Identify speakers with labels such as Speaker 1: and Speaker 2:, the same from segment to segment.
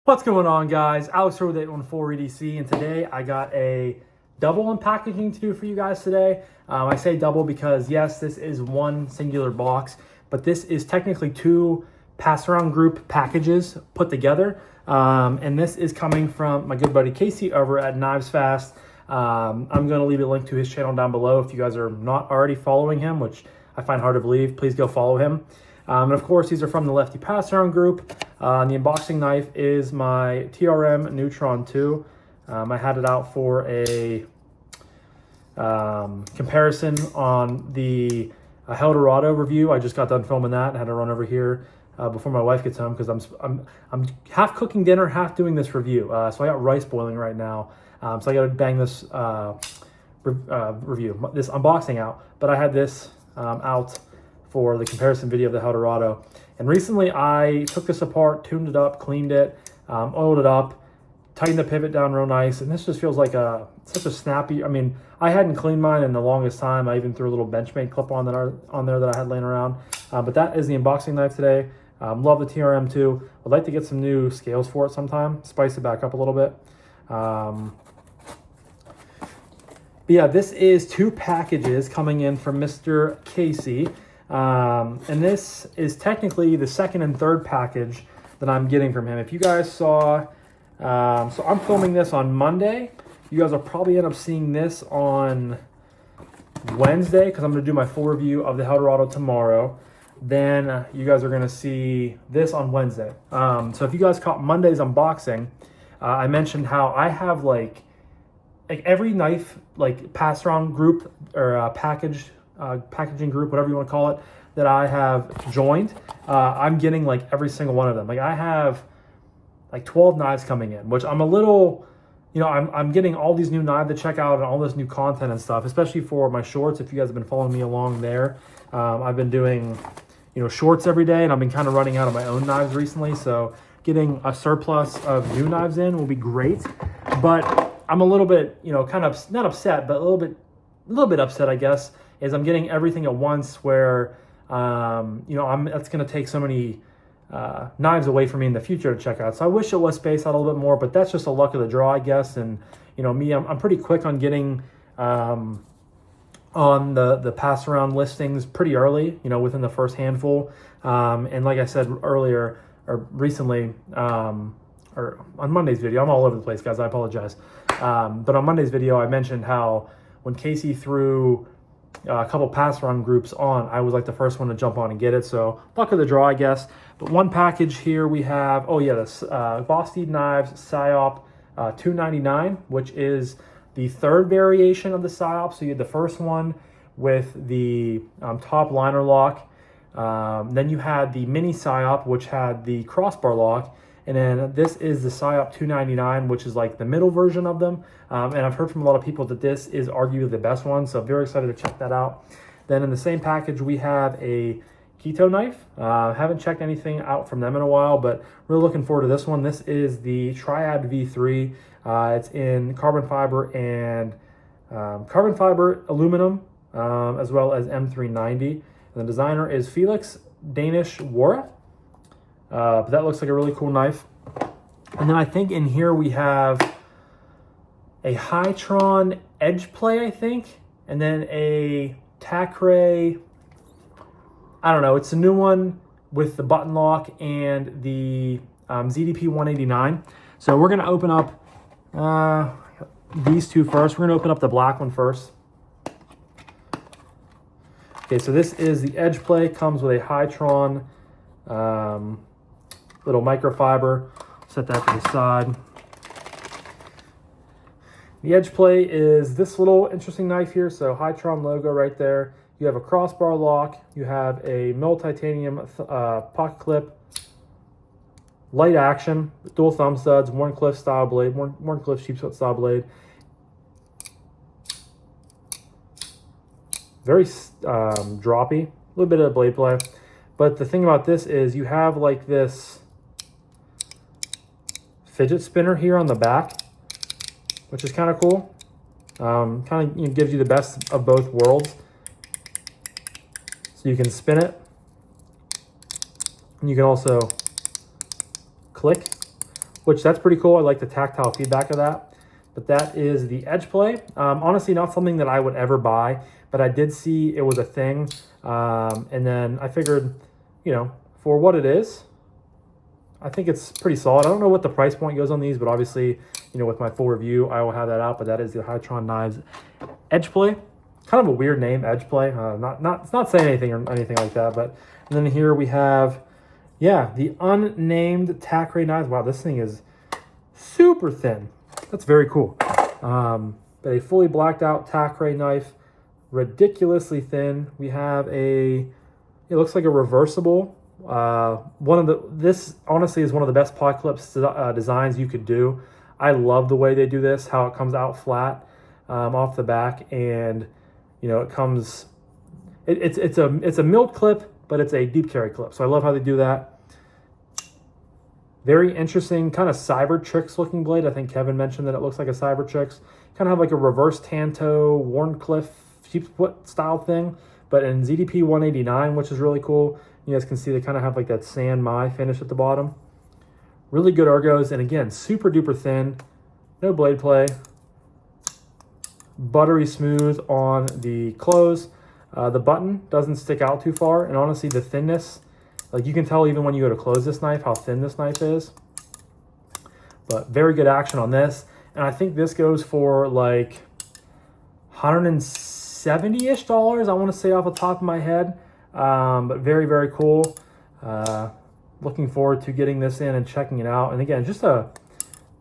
Speaker 1: What's going on, guys? Alex here with 814 EDC, and today I got a double unpackaging to do for you guys today. I say double because yes, this is one singular box, but this is technically two pass-around group packages put together. And this is coming from my good buddy Casey over at Knives Fast. I'm going to leave a link to his channel down below if you guys are not already following him, which I find hard to believe. Please go follow him. And of course, these are from the Lefty passaround group. The unboxing knife is my TRM Neutron 2. I had it out for a comparison on the Eldorado review. I just got done filming that. I had to run over here before my wife gets home because I'm half cooking dinner, half doing this review. So I got rice boiling right now. So I got to bang this review, this unboxing out. But I had this out for the comparison video of the Eldorado. And recently I took this apart, tuned it up, cleaned it, oiled it up, tightened the pivot down real nice. And this just feels like such a snappy, I mean, I hadn't cleaned mine in the longest time. I even threw a little Benchmade clip on there that I had laying around. But that is the unboxing knife today. Love the TRM too. I'd like to get some new scales for it sometime, spice it back up a little bit. But yeah, this is two packages coming in from Mr. Casey. And this is technically the second and third package that I'm getting from him. If you guys saw, so I'm filming this on Monday. You guys will probably end up seeing this on Wednesday because I'm going to do my full review of the Eldorado tomorrow. Then you guys are going to see this on Wednesday. So if you guys caught Monday's unboxing, I mentioned how I have like every knife, like pass-around group or packaging group, whatever you want to call it, that I have joined. I'm getting like every single one of them. Like I have like 12 knives coming in, which I'm a little, you know, I'm getting all these new knives to check out and all this new content and stuff, especially for my shorts. If you guys have been following me along there, I've been doing, you know, shorts every day, and I've been kind of running out of my own knives recently. So getting a surplus of new knives in will be great. But I'm a little bit, you know, kind of not upset, but a little bit upset, I guess, is I'm getting everything at once where, you know, that's going to take so many knives away from me in the future to check out. So I wish it was spaced out a little bit more, but that's just a luck of the draw, I guess. And, you know, me, I'm pretty quick on getting on the pass around listings pretty early, you know, within the first handful. And like I said earlier, or recently, or on Monday's video, I'm all over the place, guys, I apologize. But on Monday's video, I mentioned how when Casey threw a couple pass-around groups on, I was like the first one to jump on and get it. So luck of the draw, I guess. But one package here we have, oh yeah, this Vosteed Knives Psyop 299, which is the third variation of the Psyop. So you had the first one with the top liner lock. Then you had the mini Psyop, which had the crossbar lock. And then this is the Psyop 299, which is like the middle version of them. And I've heard from a lot of people that this is arguably the best one. So very excited to check that out. Then in the same package, we have a keto knife. Haven't checked anything out from them in a while, but really looking forward to this one. This is the Triad V3. It's in carbon fiber and carbon fiber aluminum, as well as M390. And the designer is Felix Danish Wara. But that looks like a really cool knife. And then I think in here we have a Hytron edge play, I think. And then a Tacray, I don't know, it's a new one with the button lock and the ZDP 189. So we're going to open up these two first. We're going to open up the black one first. Okay, so this is the edge play. Comes with a Hytron little microfiber. Set that to the side. The edge play is this little interesting knife here. So Hytron logo right there. You have a crossbar lock. You have a mill titanium pocket clip. Light action, dual thumb studs, Warncliffe style blade, Warncliffe sheepsfoot style blade. Very droppy, a little bit of blade play. But the thing about this is you have like this fidget spinner here on the back, which is kind of cool. Kind of gives you the best of both worlds. So you can spin it, and you can also click which that's pretty cool. I like the tactile feedback of that. But that is the edge play. Honestly, not something that I would ever buy, but I did see it was a thing. And then I figured, you know, for what it is, I think it's pretty solid. I don't know what the price point goes on these, but obviously, you know, with my full review, I will have that out. But that is the Hytron Knives edge play. Kind of a weird name, edge play. It's not saying anything or anything like that. But and then here we have, yeah, the unnamed Tacray knives. Wow, this thing is super thin. That's very cool. But a fully blacked out Tacray knife, ridiculously thin. We have it looks like a reversible. This honestly is one of the best pot clips designs you could do. I love the way they do this, how it comes out flat off the back, and you know, it comes, it's a milled clip, but it's a deep carry clip. So I love how they do that. Very interesting, kind of Cybertrix looking blade. I think Kevin mentioned that it looks like a Cybertrix. Kind of have like a reverse Tanto, Warncliffe, sheepsfoot style thing, but in ZDP 189, which is really cool. You guys can see they kind of have like that San Mai finish at the bottom. Really good ergos, and again, super duper thin. No blade play. Buttery smooth on the close. The button doesn't stick out too far, and honestly, the thinness, like you can tell even when you go to close this knife how thin this knife is. But very good action on this. And I think this goes for like $170-ish, I want to say off the top of my head. But very, very cool. Looking forward to getting this in and checking it out. And again, just a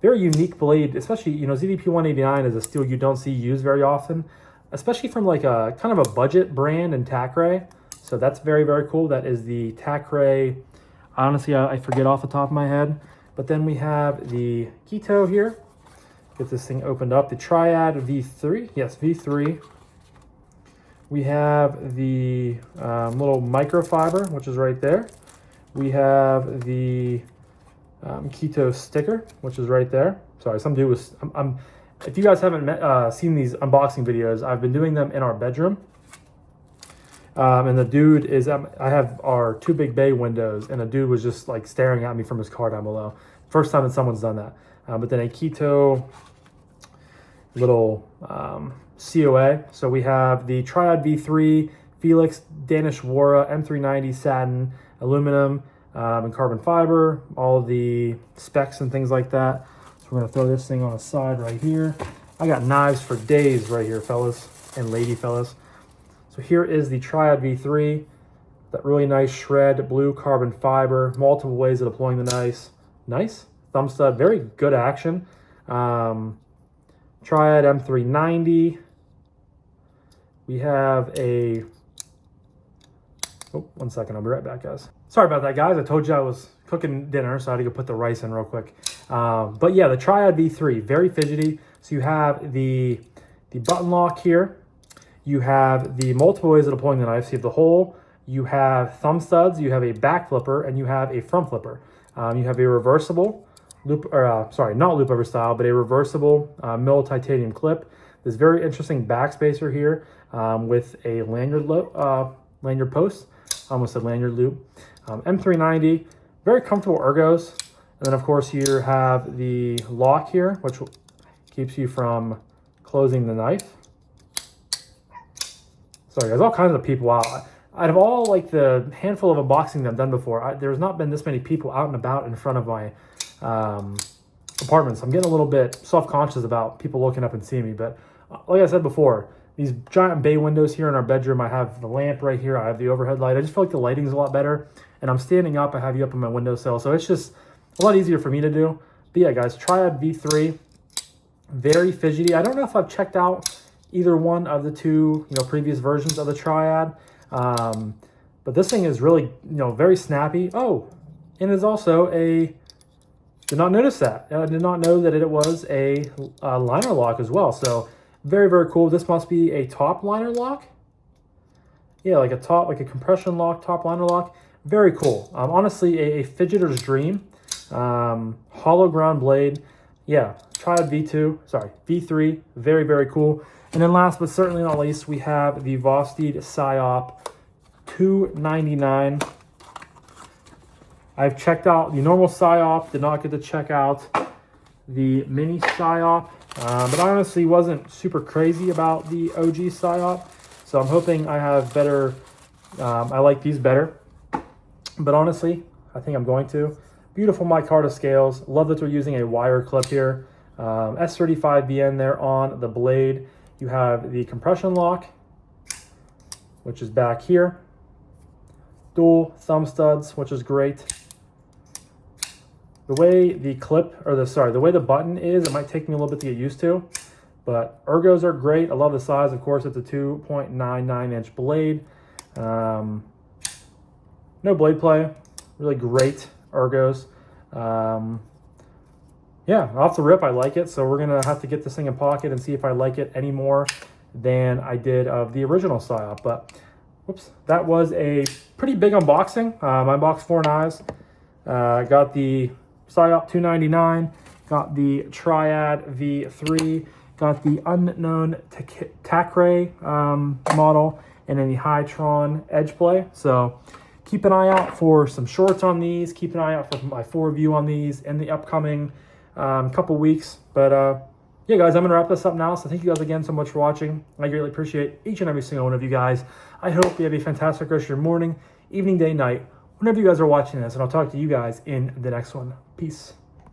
Speaker 1: very unique blade, especially, you know, ZDP 189 is a steel you don't see used very often, especially from like a kind of a budget brand in Tacray. So that's very, very cool. That is the Tacray. Honestly, I forget off the top of my head. But then we have the Keto here. Get this thing opened up. The Triad V3. Yes, V3. We have the little microfiber, which is right there. We have the Keto sticker, which is right there. Sorry, some dude was... if you guys haven't seen these unboxing videos, I've been doing them in our bedroom. And the dude is... I have our two big bay windows, and the dude was just like staring at me from his car down below. First time that someone's done that. But then a Keto little COA. So we have the Triad V3, Felix, Danish Wara, M390 satin, aluminum, and carbon fiber, all the specs and things like that. So we're gonna throw this thing on the side right here. I got knives for days right here, fellas and lady fellas. So here is the Triad V3, that really nice shred, blue carbon fiber, multiple ways of deploying the nice thumb stud, very good action. Triad M390. We have a, oh, 1 second, I'll be right back, guys. Sorry about that, guys. I told you I was cooking dinner, so I had to go put the rice in real quick. But yeah, the Triad V3, very fidgety. So you have the button lock here. You have the multiple ways of deploying the knife. So you have the hole, you have thumb studs, you have a back flipper, and you have a front flipper. You have a reversible loop, or sorry, not loop over style, but a reversible mill titanium clip. This very interesting backspacer here with a lanyard post. I almost said lanyard loop. M390, very comfortable ergos. And then of course you have the lock here, which keeps you from closing the knife. Sorry, there's all kinds of people out. Out of all like the handful of unboxing that I've done before, there's not been this many people out and about in front of my apartment. So I'm getting a little bit self-conscious about people looking up and seeing me. But like I said before, these giant bay windows here in our bedroom, I have the lamp right here, I have the overhead light. I just feel like the lighting's a lot better. And I'm standing up, I have you up on my windowsill. So it's just a lot easier for me to do. But yeah, guys, Triad V3, very fidgety. I don't know if I've checked out either one of the two, previous versions of the Triad. But this thing is really, very snappy. Oh, and it's also did not notice that. I did not know that it was a liner lock as well. So very, very cool. This must be a top liner lock. Yeah, like a compression lock, top liner lock. Very cool. Honestly, a fidgeter's dream. Hollow ground blade. Yeah, Triad V3. Very, very cool. And then last but certainly not least, we have the Vosteed Psyop 299. I've checked out the normal PSYOP, did not get to check out the mini PSYOP, but I honestly wasn't super crazy about the OG PSYOP, so I'm hoping I have better, I like these better, but honestly, I think I'm going to. Beautiful micarta scales. Love that they're using a wire clip here. S35BN there on the blade. You have the compression lock, which is back here. Dual thumb studs, which is great. The way the clip, or the way the button is, it might take me a little bit to get used to, but ergos are great. I love the size. Of course, it's a 2.99-inch blade. No blade play. Really great ergos. Yeah, off the rip, I like it. So we're gonna have to get this thing in pocket and see if I like it any more than I did of the original PSYOP. But whoops, that was a pretty big unboxing. I unboxed 4 knives. Got the PSYOP 299, got the Triad V3, got the Unknown Takray model, and then the Hytron Edge Play. So keep an eye out for some shorts on these. Keep an eye out for my full review on these in the upcoming couple weeks. But yeah, guys, I'm going to wrap this up now. So thank you guys again so much for watching. I greatly appreciate each and every single one of you guys. I hope you have a fantastic rest of your morning, evening, day, night, whenever you guys are watching this. And I'll talk to you guys in the next one. Peace.